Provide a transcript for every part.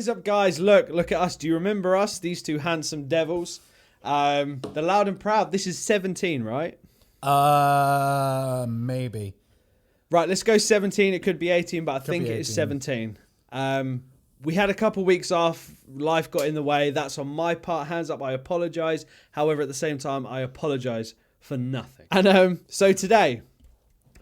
is up, guys? Look at us. Do you remember us? These two handsome devils. The Loud and Proud. This is 17, right? Maybe. Right, let's go 17. It could be 18, but I think it is 17. We had a couple weeks off. Life got in the way. That's on my part. Hands up, I apologize. However, at the same time, I apologize for nothing. And so today,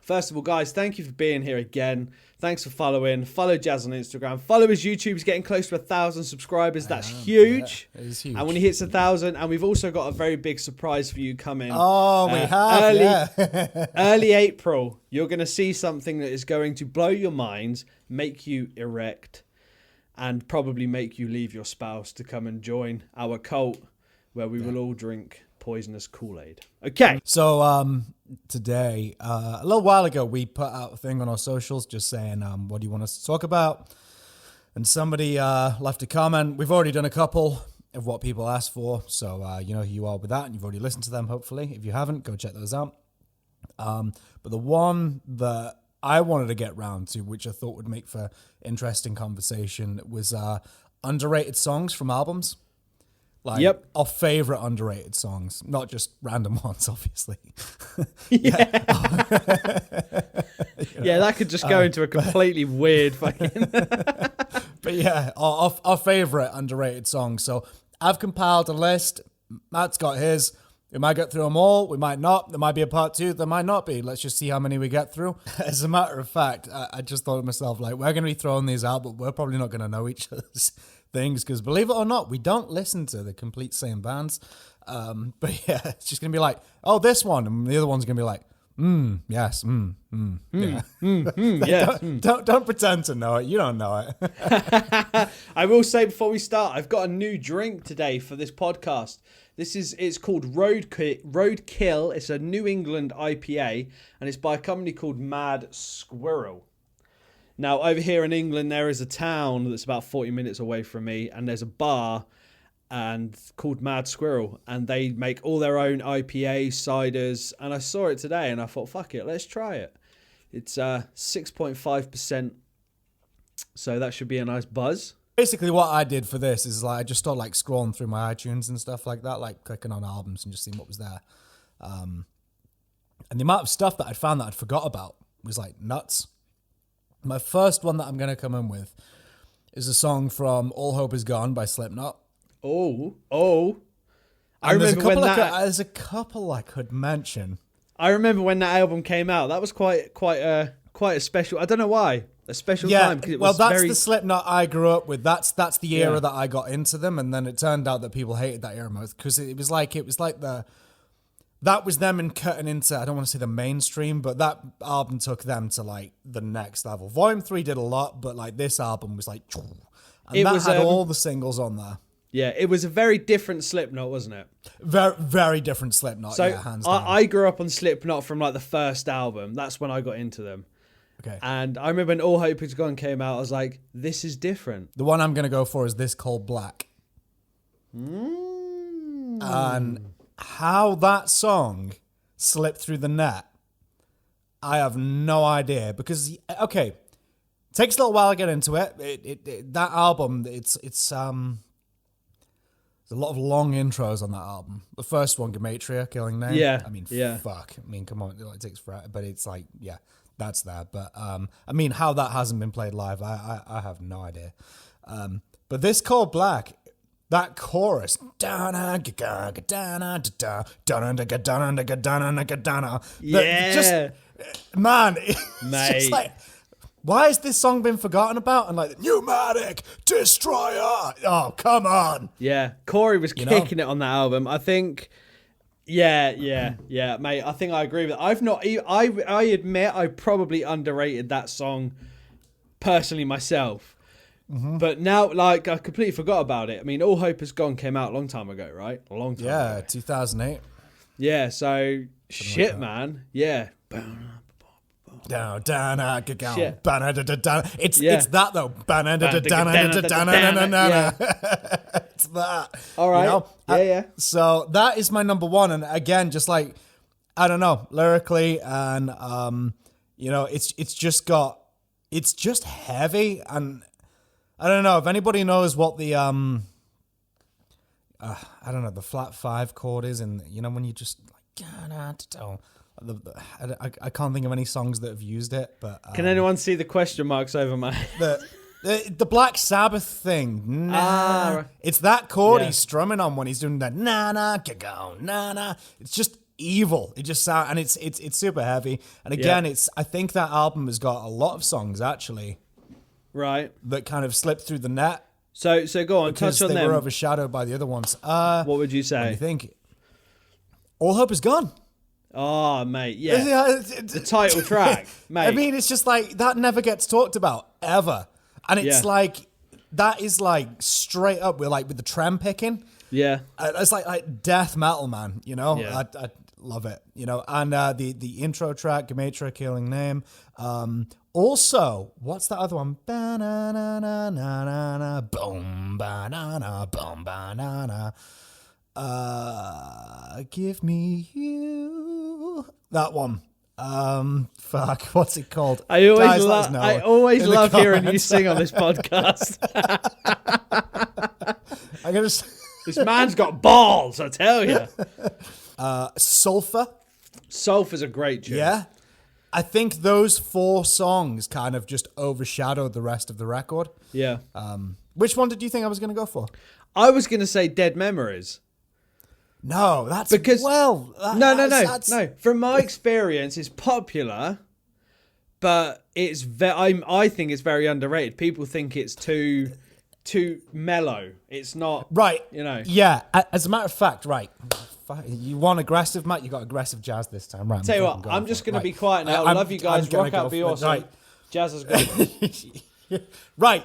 first of all, guys, thank you for being here again. Thanks for following. Follow Jazz on Instagram. Follow his YouTube. He's getting close to 1,000 subscribers. That's huge. Yeah, it is huge. And when he hits 1,000, and we've also got a very big surprise for you coming. Oh, we have, early April. You're going to see something that is going to blow your mind, make you erect, and probably make you leave your spouse to come and join our cult, where we will all drink poisonous Kool-Aid. Okay. So today, a little while ago, we put out a thing on our socials just saying, what do you want us to talk about? And somebody left a comment. We've already done a couple of what people asked for. So you know who you are with that, and you've already listened to them, hopefully. If you haven't, go check those out. But the one that I wanted to get round to, which I thought would make for interesting conversation, was underrated songs from albums. Like our favorite underrated songs, not just random ones, obviously. Yeah, that could just go into a completely weird fucking. But yeah, our favorite underrated songs. So I've compiled a list. Matt's got his. We might get through them all. We might not. There might be a part 2. There might not be. Let's just see how many we get through. As a matter of fact, I just thought to myself, like, we're going to be throwing these out, but we're probably not going to know each other's things, because believe it or not, we don't listen to the complete same bands. But yeah, it's just going to be like, oh, this one. And the other one's going to be like, yes, yeah. Yes. Don't pretend to know it. You don't know it. I will say before we start, I've got a new drink today for this podcast. It's called Roadkill. It's a New England IPA, and it's by a company called Mad Squirrel. Now, over here in England, there is a town that's about 40 minutes away from me, and there's a bar called Mad Squirrel, and they make all their own IPA, ciders, and I saw it today, and I thought, fuck it, let's try it. It's 6.5%, so that should be a nice buzz. Basically, what I did for this is I just started scrolling through my iTunes and stuff like that, clicking on albums and just seeing what was there. And the amount of stuff that I'd found that I'd forgot about was nuts. My first one that I'm going to come in with is a song from All Hope Is Gone by Slipknot. Oh. I remember when there's a couple I could mention. I remember when that album came out. That was quite a special. I don't know why. A special time. Well, that's the Slipknot I grew up with. That's the era that I got into them, and then it turned out that people hated that era most because it was like that was them and cutting into, I don't want to say the mainstream, but that album took them to the next level. Volume 3 did a lot, but this album was and that had all the singles on there. Yeah, it was a very different Slipknot, wasn't it? Very, very different Slipknot. So hands down. I grew up on Slipknot from the first album. That's when I got into them. Okay. And I remember when All Hope Is Gone came out, I was like, this is different. The one I'm going to go for is This Cold Black. And how that song slipped through the net, I have no idea. Because, okay, it takes a little while to get into it. That album, it's there's a lot of long intros on that album. The first one, Gematria, Killing Name. Yeah. I mean, yeah. Fuck. I mean, come on. It takes forever. But it's that's there. But, I mean, how that hasn't been played live, I have no idea. But This Cold Black, that chorus, yeah, just, man, it's just why has this song been forgotten about? And the Pneumatic Destroyer. Oh, come on. Yeah, Corey was kicking it on that album. I think, yeah, mate. I think I agree with it. I admit I probably underrated that song personally myself. Mm-hmm. But now, I completely forgot about it. I mean, All Hope Has Gone came out a long time ago, right? A long time ago. Yeah, 2008. Yeah, so, shit, man. Yeah. Down, down, Shit. It's that, though. It's that. All right. Yeah. So, that is my number one. And again, just I don't know, lyrically, and, it's just heavy, and I don't know if anybody knows what the I don't know, the flat 5 chord is, and when you just I can't think of any songs that have used it, but Can anyone see the question marks over my head? the Black Sabbath thing, right. it's that chord he's strumming on when he's doing that na na go na na. It's just evil. It just sounds, and it's super heavy. And again, I think that album has got a lot of songs actually, right, that kind of slipped through the net. So go on, touch on them. They were overshadowed by the other ones. What would you say? What do you think? All Hope Is Gone. Oh, mate, yeah. The title track, mate. I mean, it's just like, that never gets talked about, ever. And it's like, that is like straight up with the trem picking. Yeah. It's like death metal, man, Yeah. I love it, And the intro track, Gematria, Killing Name. Also, what's that other one? Ba-na-na-na-na-na-na, boom, ba-na-na, boom, ba-na-na. Give me you. That one. Fuck, what's it called? I always love hearing you sing on this podcast. I'm gonna. This man's got balls, I tell you. Sulfur. Sulfur's a great tune. Yeah. I think those 4 songs kind of just overshadowed the rest of the record. Yeah. Which one did you think I was going to go for? I was going to say Dead Memories. No, that's because no. From my experience, it's popular, but it's I think it's very underrated. People think it's too mellow. It's not right. Yeah. As a matter of fact, right. You want aggressive, Matt? You got aggressive jazz this time, right? Tell you what, I'm just going to be quiet now. I love you guys. Rock out, be awesome. Right. Jazz is good. Right.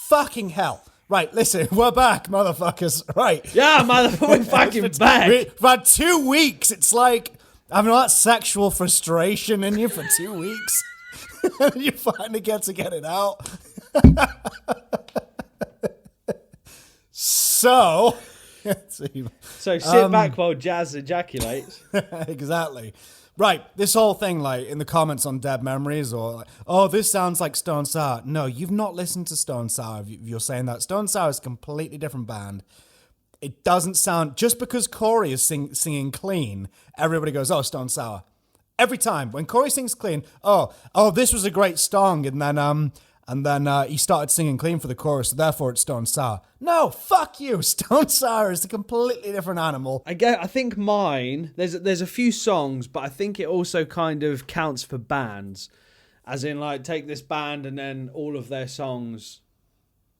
Fucking hell. Right, listen, we're back, motherfuckers. Right. Yeah, motherfucker, we're fucking back. We've had 2 weeks. It's like having all that sexual frustration in you for 2 weeks. You finally get to get it out. So sit back while Jazz ejaculates. Exactly. Right, this whole thing, like, in the comments on Dead Memories, or, like, oh, this sounds like Stone Sour. No, you've not listened to Stone Sour if you're saying that. Stone Sour is a completely different band. It doesn't sound, just because Corey is singing clean, everybody goes, oh, Stone Sour. Every time. When Corey sings clean, oh, this was a great song, and then he started singing clean for the chorus, so therefore it's Stone Sour. No, fuck you. Stone Sour is a completely different animal. I think mine, there's a few songs, but I think it also kind of counts for bands. As in, like, take this band and then all of their songs,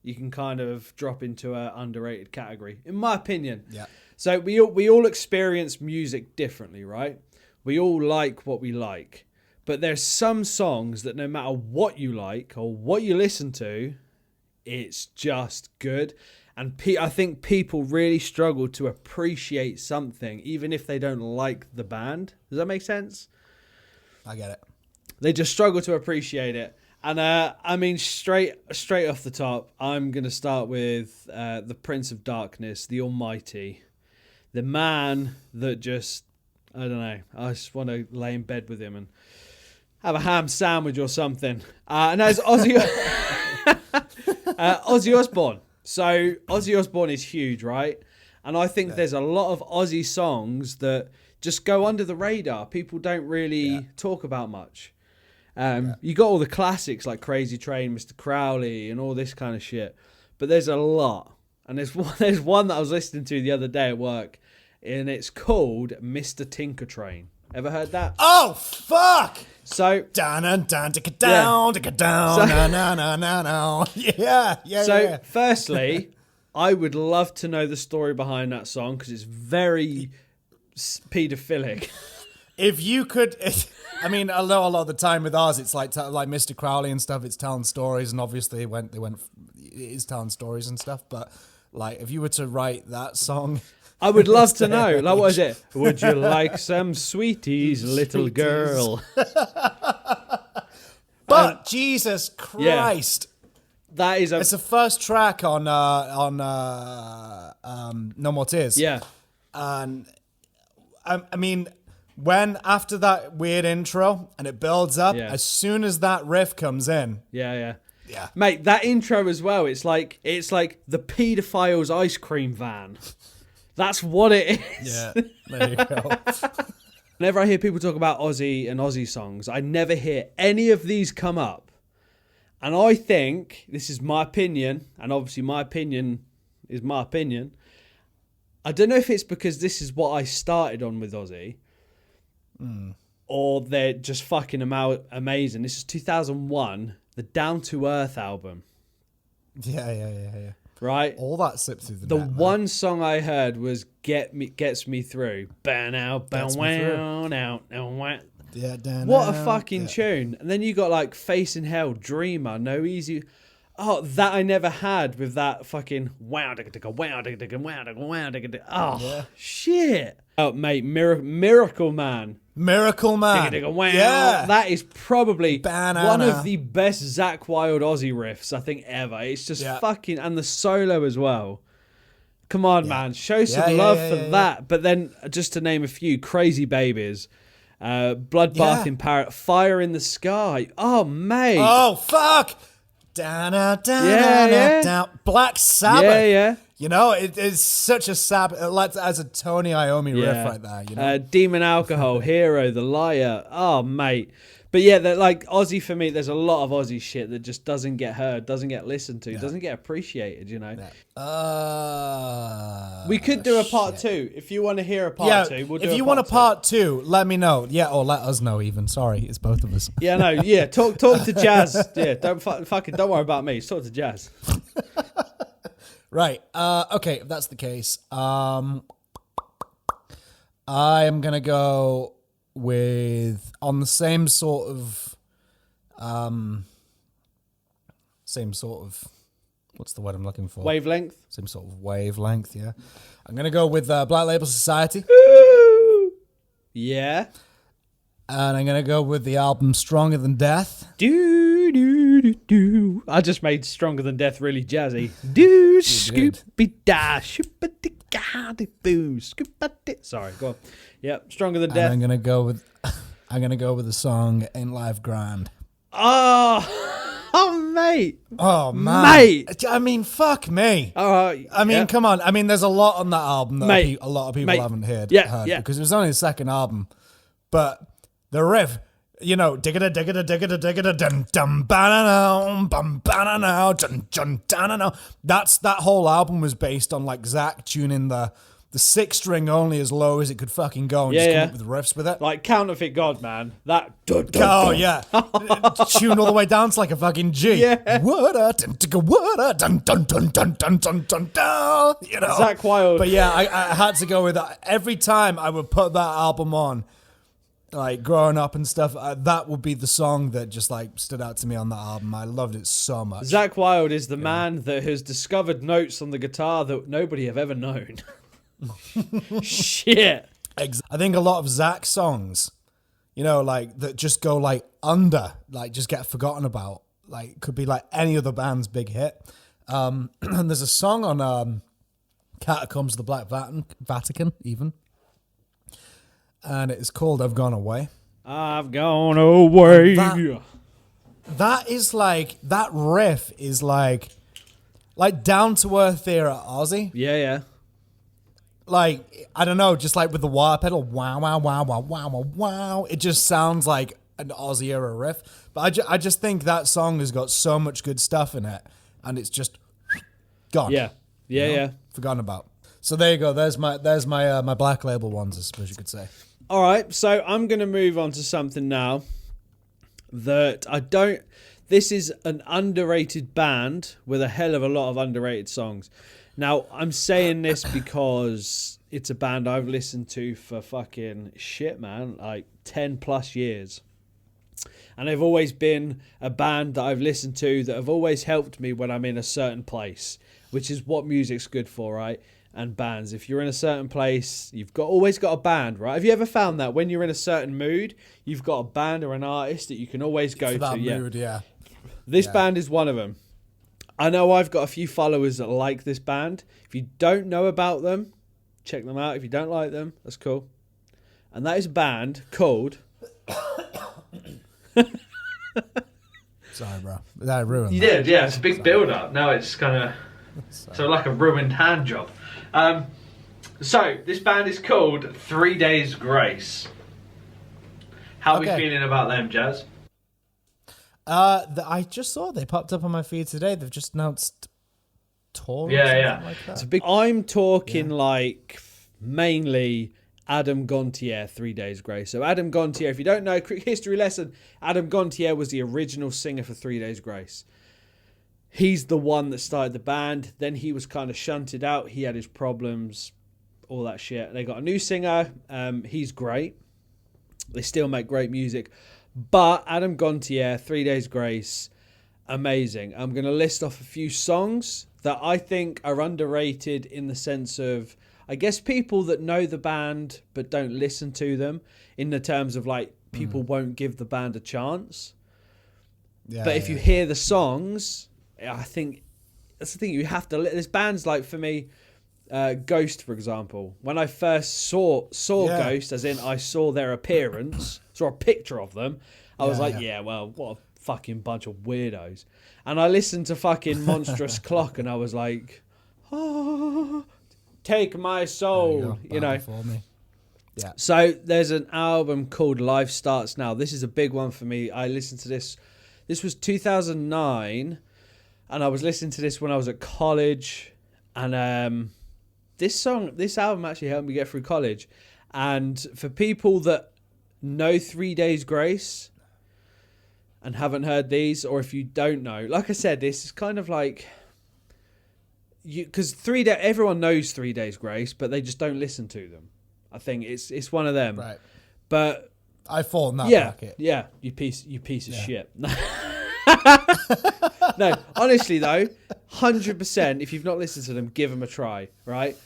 you can kind of drop into an underrated category, in my opinion. Yeah. So we all experience music differently, right? We all like what we like. But there's some songs that no matter what you like or what you listen to, it's just good. And I think people really struggle to appreciate something, even if they don't like the band. Does that make sense? I get it. They just struggle to appreciate it. And I mean, straight off the top, I'm going to start with the Prince of Darkness, the Almighty. The man that just, I don't know, I just want to lay in bed with him and have a ham sandwich or something. And that's Ozzy Osbourne. So Ozzy Osbourne is huge, right? And I think there's a lot of Ozzy songs that just go under the radar. People don't really talk about much. You got all the classics like Crazy Train, Mr. Crowley, and all this kind of shit. But there's a lot. And there's one that I was listening to the other day at work, and it's called Mr. Tinker Train. Ever heard that? Oh, fuck! So down, down, no. Yeah. So, firstly, I would love to know the story behind that song because it's very paedophilic. If you could, I mean, I know a lot of the time with ours, it's like Mr. Crowley and stuff. It's telling stories, and obviously it is telling stories and stuff. But like, if you were to write that song. I would love to know. Like, what is it? Would you like some sweeties, little girl? But Jesus Christ, that is it's the first track on No More Tears. Yeah, and I mean, when after that weird intro and it builds up, as soon as that riff comes in, Yeah. Mate, that intro as well, it's like the paedophile's ice cream van. That's what it is. Yeah, there you go. Whenever I hear people talk about Ozzy and Ozzy songs, I never hear any of these come up. And I think, this is my opinion, and obviously my opinion is my opinion. I don't know if it's because this is what I started on with Ozzy, or they're just fucking amazing. This is 2001, the Down to Earth album. Yeah. Right? All that slipped through The net, one song I heard was Gets Me Through. Bow now, bow Gets Me Through. wow, wow. Yeah, Dan. What a fucking tune. And then you got like Facing Hell, Dreamer, No Easy. Oh, that I never had with that fucking wow, oh, Yeah. shit. Oh, mate, Miracle Man. Miracle Man. Yeah. That is probably Banana. one of the best Zakk Wylde Ozzy riffs I think ever. It's just fucking, and the solo as well. Come on, man, show some love for that. But then, just to name a few, Crazy Babies, Bloodbath in Parrot, Fire in the Sky. Oh, mate. Oh, fuck. Down. Black Sabbath. Yeah. You know, it's such a Sabbath, as a Tony Iommi riff right there. You know? Demon Alcohol, Hero, The Liar. Oh, mate. But yeah, like Ozzy for me, there's a lot of Ozzy shit that just doesn't get heard, doesn't get listened to, doesn't get appreciated, you know. We could do a part 2. If you want to hear a part 2, we'll do if you want a part 2, let me know. Yeah, or let us know even. Sorry, it's both of us. Yeah, no, yeah. Talk to Jazz. Yeah, don't worry about me. Just talk to Jazz. Right. Okay, if that's the case, I am gonna go with on the same sort of what's the word I'm looking for? Wavelength. Same sort of wavelength. Yeah. I'm gonna go with Black Label Society. Yeah. And I'm gonna go with the album Stronger Than Death. Do. I just made Stronger Than Death really jazzy. Do scoopy da shoopity boo scoopity. Sorry, go on. Yep, Stronger Than Death. And I'm gonna go with the song Ain't Life Grand. Oh, mate. Oh, man. Mate. I mean, fuck me. I mean, come on. I mean, there's a lot on that album that a lot of people haven't heard. Because it was only the second album. But the riff, you know, diggada dun dum banana bum banana dun dun dun. That whole album was based on like Zakk tuning the 6 string only as low as it could fucking go and just come up with riffs with it. Like Counterfeit God, man. That. Yeah. Tuned all the way down to like a fucking G. Yeah. What a dun dun dun dun dun dun dun dun dun. You know. Zakk Wylde. But yeah, I had to go with that. Every time I would put that album on, like growing up and stuff, that would be the song that just like stood out to me on that album. I loved it so much. Zakk Wylde is the man that has discovered notes on the guitar that nobody have ever known. Shit. I think a lot of Zakk songs, you know, like that just go like under, like just get forgotten about. Like could be like any other band's big hit. And there's a song on Catacombs of the Black Vatican even. And it's called I've Gone Away. I've gone away. That is like, that riff is like down to earth era Ozzy. Yeah. Like, I don't know, just like with the wah pedal, wow, wow, wow, wow, wow, wow, wow. It just sounds like an Ozzy era riff. But I just think that song has got so much good stuff in it. And it's just gone. Yeah. Forgotten about. So there you go. There's my my Black Label ones, I suppose you could say. All right, so I'm going to move on to something now that this is an underrated band with a hell of a lot of underrated songs. Now, I'm saying this because it's a band I've listened to for fucking shit, man, like 10 plus years. And they've always been a band that I've listened to that have always helped me when I'm in a certain place, which is what music's good for, right? And bands, if you're in a certain place, you've always got a band, right? Have you ever found that when you're in a certain mood, you've got a band or an artist that you can always go for that to? Mood, yeah. This band is one of them. I know I've got a few followers that like this band. If you don't know about them, check them out. If you don't like them, that's cool. And that is a band called... Sorry, bro. I ruined You that. did, yeah. It's a big build-up. Now it's kind of so like a ruined hand job. So this band is called 3 Days Grace. How are we feeling about them, Jazz? I just saw they popped up on my feed today. They've just announced tour. Yeah. Like that. It's a big. I'm talking like mainly Adam Gontier, 3 Days Grace. So Adam Gontier, if you don't know, quick history lesson. Adam Gontier was the original singer for 3 Days Grace. He's the one that started the band. Then he was kind of shunted out. He had his problems, all that shit. They got a new singer. He's great. They still make great music. But Adam Gontier, 3 Days Grace, amazing. I'm going to list off a few songs that I think are underrated in the sense of, I guess, people that know the band but don't listen to them, in the terms of like people won't give the band a chance. Yeah, but if you hear the songs, I think that's the thing. You have to. There's bands like, for me, Ghost, for example. When I first saw Ghost, as in I saw their appearance, saw a picture of them, I was like, well, what a fucking bunch of weirdos. And I listened to fucking Monstrous Clock, and I was like, oh, take my soul, you know. For me. Yeah. So there's an album called Life Starts Now. This is a big one for me. I listened to this. This was 2009, and I was listening to this when I was at college, and this album actually helped me get through college. And for people that know 3 Days Grace and haven't heard these, or if you don't know, like I said, this is kind of like, because everyone knows 3 Days Grace, but they just don't listen to them. I think it's one of them. Right. But I fall in that bracket. Yeah, you piece of shit. No, honestly though, 100%. If you've not listened to them, give them a try. Right,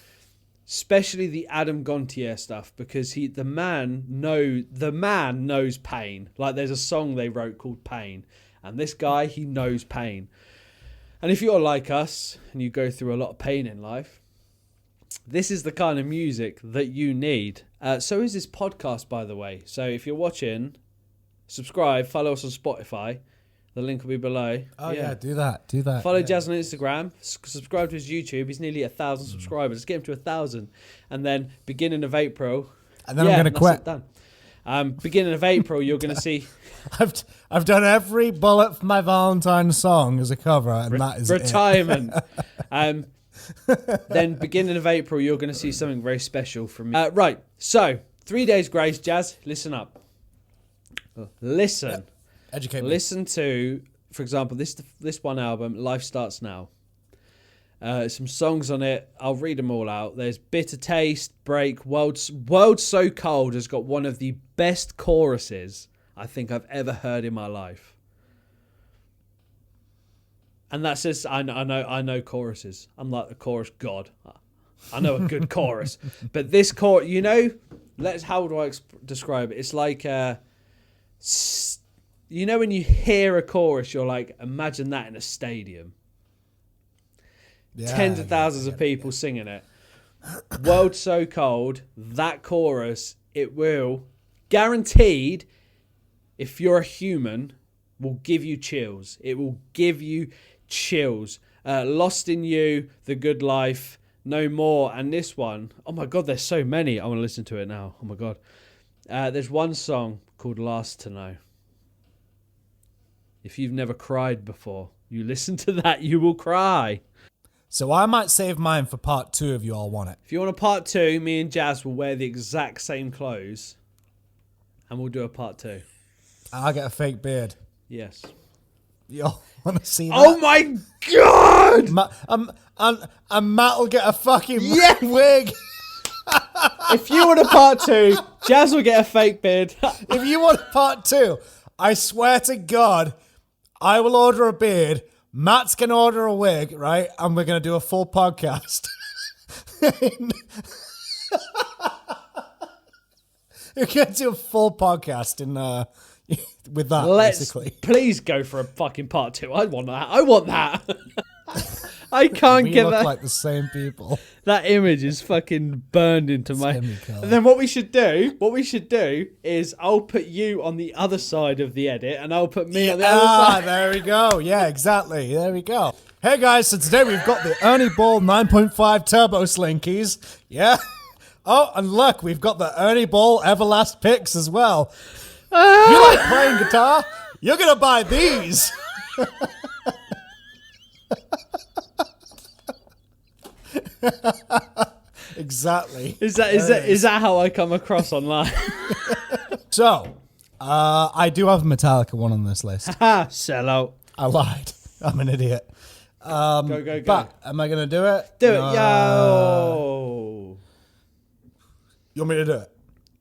especially the Adam Gontier stuff, because the man knows pain. Like, there's a song they wrote called Pain, and this guy, he knows pain. And if you're like us and you go through a lot of pain in life, this is the kind of music that you need. So is this podcast, by the way. So if you're watching, subscribe, follow us on Spotify. The link will be below. Oh yeah, do that. Follow Jazz on Instagram. Subscribe to his YouTube. He's nearly 1,000 subscribers. Let's get him to 1,000. And then beginning of April. And then I'm going to quit. Done. Beginning of April, you're going to see. I've done every bullet for my Valentine's song as a cover, and that is retirement. Then beginning of April, you're going to see something very special from me. Right. So 3 Days Grace, Jazz. Listen up. Listen. Yep. Educate me. Listen to, for example, this one album, Life Starts Now. Some songs on it. I'll read them all out. There's Bitter Taste, Break, World So Cold has got one of the best choruses I think I've ever heard in my life. And that says, I know choruses. I'm like the chorus god. I know a good chorus. But this chorus, how do I describe it? It's like, when you hear a chorus, you're like, imagine that in a stadium. Tens of thousands of people singing it. World So Cold, that chorus, it will, guaranteed, if you're a human, will give you chills. It will give you chills. Lost in You, The Good Life, No More, and this one, oh my God, there's so many. I want to listen to it now. Oh my God. There's one song called Last to Know. If you've never cried before, you listen to that, you will cry. So I might save mine for part 2 if you all want it. If you want a part 2, me and Jazz will wear the exact same clothes, and we'll do a part 2. I'll get a fake beard. Yes. You all want to see that? Oh my God! And Matt will get a fucking wig. If you want a part 2, Jazz will get a fake beard. If you want a part 2, I swear to God, I will order a beard. Matt's going to order a wig, right? And we're going to do a full podcast. We're going to do a full podcast with that, basically. Please go for a fucking part 2. I want that. I can't We get look that. like the same people. That image is fucking burned into my. Semi color. And then what we should do is I'll put you on the other side of the edit, and I'll put me on the other side. There we go. Yeah, exactly. There we go. Hey guys, so today we've got the Ernie Ball 9.5 Turbo Slinkies. Yeah. Oh, and look, we've got the Ernie Ball Everlast picks as well. You like playing guitar? You're gonna buy these. Exactly. Is that how I come across online? So, I do have a Metallica one on this list. Ha! Sell out. I lied. I'm an idiot. Go. But am I gonna do it? Do it, yo. You want me to do it?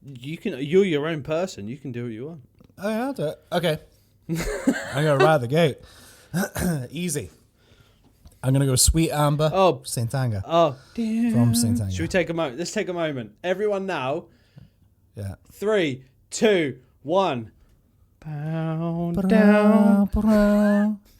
You can. You're your own person. You can do what you want. Oh, yeah, I'll do it. Okay. I'm gonna ride the gate. Easy. I'm gonna go Sweet Amber. Oh. Saint Anger. Oh, damn. From Saint Anger. Should we take a moment? Let's take a moment. Everyone now. Yeah. 3, 2, 1. Bow down. Bow down.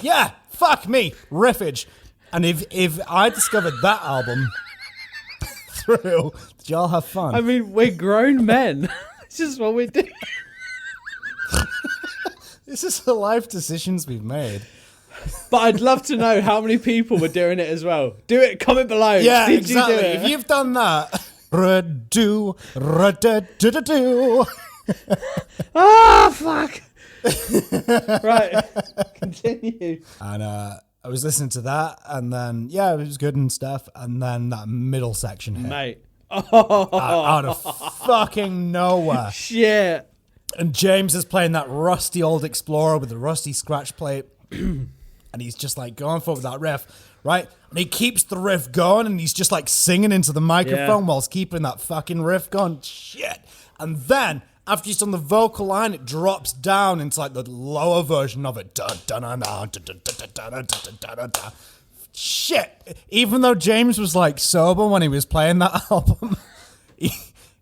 Yeah, fuck me, riffage. And if I discovered that album through, did y'all have fun? I mean, we're grown men. This is what we do. This is the life decisions we've made. But I'd love to know how many people were doing it as well. Do it. Comment below. Yeah, Did exactly. you do it? If you've done that, ra-do, ra-da-da-da-do. Ah, fuck. Right. Continue. And I was listening to that, and then yeah, it was good and stuff. And then that middle section hit Mate. out of fucking nowhere. Shit. And James is playing that rusty old Explorer with the rusty scratch plate, and he's just like going for that riff, right? And he keeps the riff going, and he's just like singing into the microphone whilst keeping that fucking riff going. Shit. And then after he's done the vocal line, it drops down into like the lower version of it. Shit. Even though James was like sober when he was playing that album,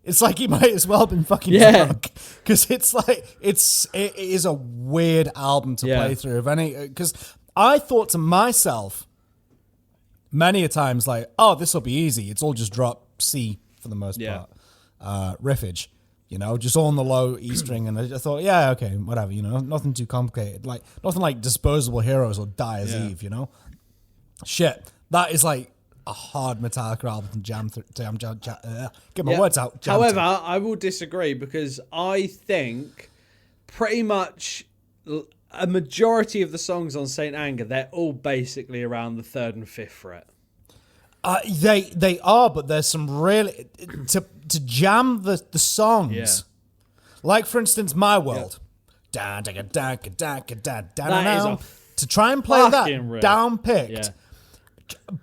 it's like he might as well have been fucking drunk, because it's like it is a weird album to play through. If any, because I thought to myself many a times like, oh, this will be easy. It's all just drop C for the most part, riffage, you know, just all on the low E string, and I thought, yeah, okay, whatever, you know, nothing too complicated, like nothing like Disposable Heroes or Die As Eve, you know. Shit, that is like a hard Metallica album to get my words out. However, I will disagree, because I think pretty much a majority of the songs on Saint Anger, they're all basically around the 3rd and 5th fret. They are, but there's some really to jam the songs. Yeah. Like for instance, My World. That is To try and play that riff. down picked.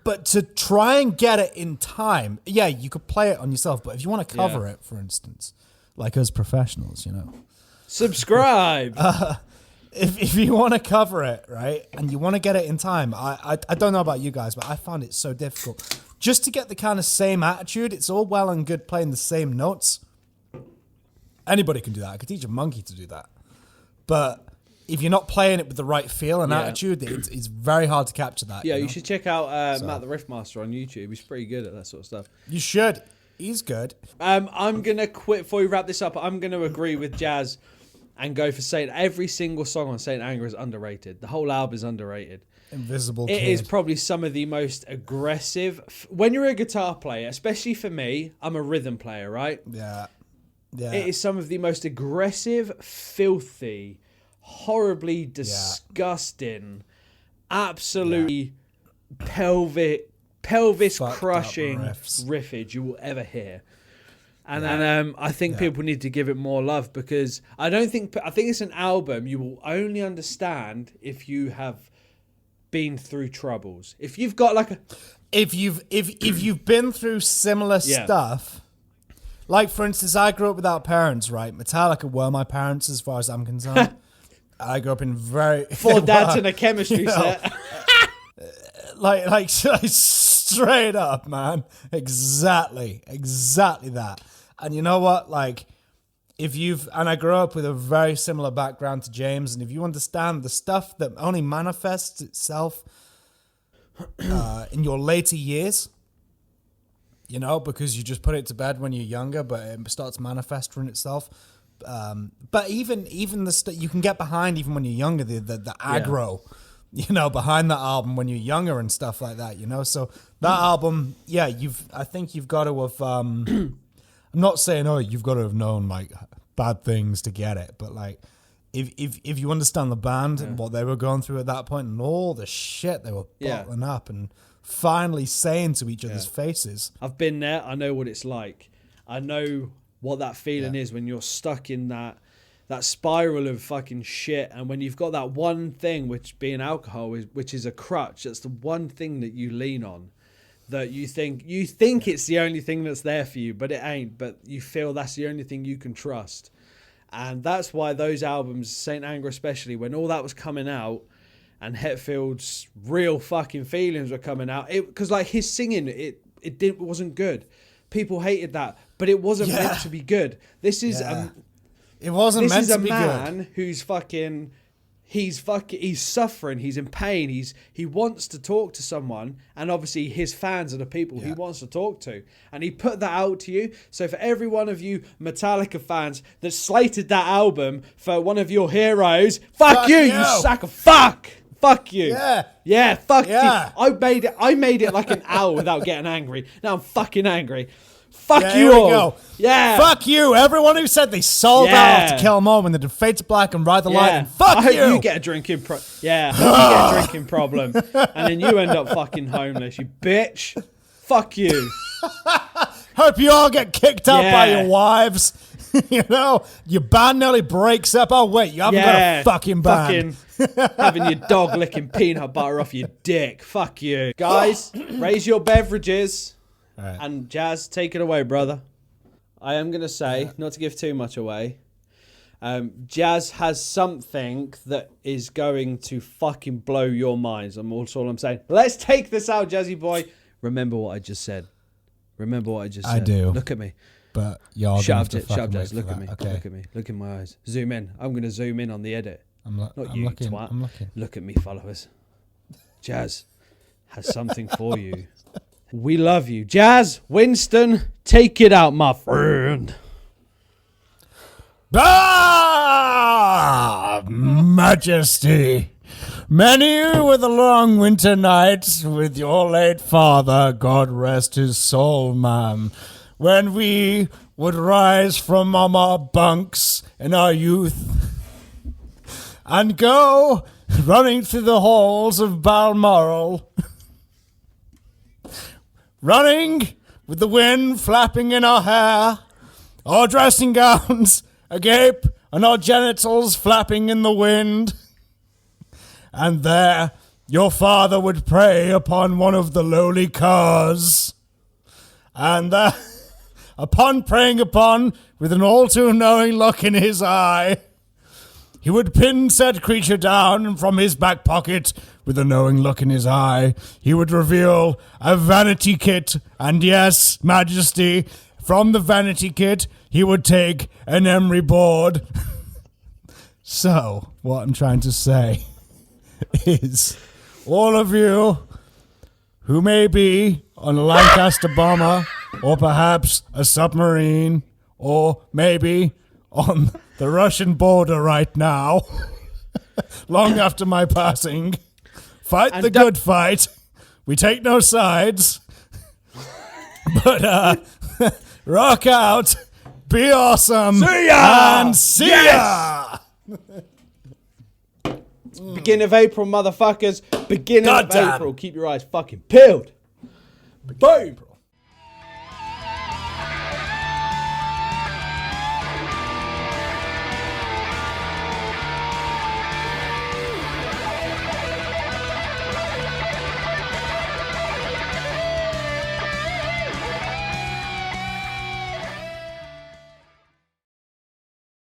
But to try and get it in time, yeah, you could play it on yourself. But if you want to cover it, for instance, like us professionals, you know, subscribe. if you want to cover it, right, and you want to get it in time, I don't know about you guys, but I found it so difficult just to get the kind of same attitude. It's all well and good playing the same notes. Anybody can do that. I could teach a monkey to do that, but if you're not playing it with the right feel and attitude, it's very hard to capture that. Yeah, you know? you should check out Matt the Riffmaster on YouTube. He's pretty good at that sort of stuff. You should. He's good. I'm going to quit before we wrap this up. I'm going to agree with Jazz and go for Saint. Every single song on Saint Anger is underrated. The whole album is underrated. Invisible It Kid. is probably some of the most aggressive. When you're a guitar player, especially for me, I'm a rhythm player, right? Yeah. Yeah. It is some of the most aggressive, filthy, horribly disgusting, absolutely pelvis crushing riffage you will ever hear. And I think people need to give it more love, because I think it's an album you will only understand if you have been through troubles. If you've got like a if you've been through similar stuff, Like, for instance, I grew up without parents, right? Metallica were my parents as far as I'm concerned. I grew up in very... Four dads in a chemistry set. like straight up, man. Exactly that. And you know what? Like, and I grew up with a very similar background to James, and if you understand the stuff that only manifests itself in your later years, you know, because you just put it to bed when you're younger, but it starts manifesting itself. But even the you can get behind even when you're younger, the aggro, you know, behind that album when you're younger and stuff like that, you know. So that album, yeah, I think you've got to have. I'm not saying you've got to have known like bad things to get it, but like if you understand the band and what they were going through at that point and all the shit they were bottling up and finally saying to each other's faces. I've been there. I know what it's like. I know what that feeling is when you're stuck in that spiral of fucking shit, and when you've got that one thing, which being alcohol is, which is a crutch. That's the one thing that you lean on, that you think it's the only thing that's there for you, but it ain't. But you feel that's the only thing you can trust, and that's why those albums, Saint Anger especially, when all that was coming out, and Hetfield's real fucking feelings were coming out, because like his singing, it wasn't good. People hated that, but it wasn't meant to be good. This is it wasn't meant to be good. This is a man who's fucking, he's suffering, he's in pain, he wants to talk to someone, and obviously his fans are the people he wants to talk to, and he put that out to you. So for every one of you Metallica fans that slated that album for one of your heroes, fuck you sack of fuck. Fuck you. Yeah, fuck you. I made it like an hour without getting angry. Now I'm fucking angry. Fuck you all. Go. Yeah. Fuck you. Everyone who said they sold out to Kill 'Em All when they did Fade to Black and Ride the Lightning. Fuck I hope you. you get a drinking problem. Yeah, I hope you get a drinking problem. And then you end up fucking homeless, you bitch. Fuck you. Hope you all get kicked out by your wives. You know, your band nearly breaks up. Oh, wait, you haven't got a fucking band. Having your dog licking peanut butter off your dick. Fuck you. Guys, raise your beverages. Right. And Jazz, take it away, brother. I am going to say, not to give too much away, Jazz has something that is going to fucking blow your minds. That's all I'm saying. Let's take this out, Jazzy boy. Remember what I just said. I do. Look at me. But y'all shut up, Jazz. Look at me. Okay. Look at me. Look in my eyes. Zoom in. I'm going to zoom in on the edit. I'm looking. Look at me, followers. Jazz has something for you. We love you. Jazz, Winston, take it out, my friend. Majesty. Many were the long winter nights with your late father, God rest his soul, ma'am, when we would rise from our bunks in our youth and go running through the halls of Balmoral, running with the wind flapping in our hair, our dressing gowns agape, and our genitals flapping in the wind. And there your father would prey upon one of the lowly cars, and upon preying upon, with an all-too-knowing look in his eye, he would pin said creature down, and from his back pocket, with a knowing look in his eye, he would reveal a vanity kit, and yes, Majesty, from the vanity kit, he would take an emery board. So, what I'm trying to say is, all of you who may be on a Lancaster bomber, or perhaps a submarine, or maybe on the Russian border right now, long after my passing, fight and the good fight. We take no sides. But rock out, be awesome, see ya! And see ya! Beginning of April, motherfuckers. Beginning of April. Keep your eyes fucking peeled. Boom.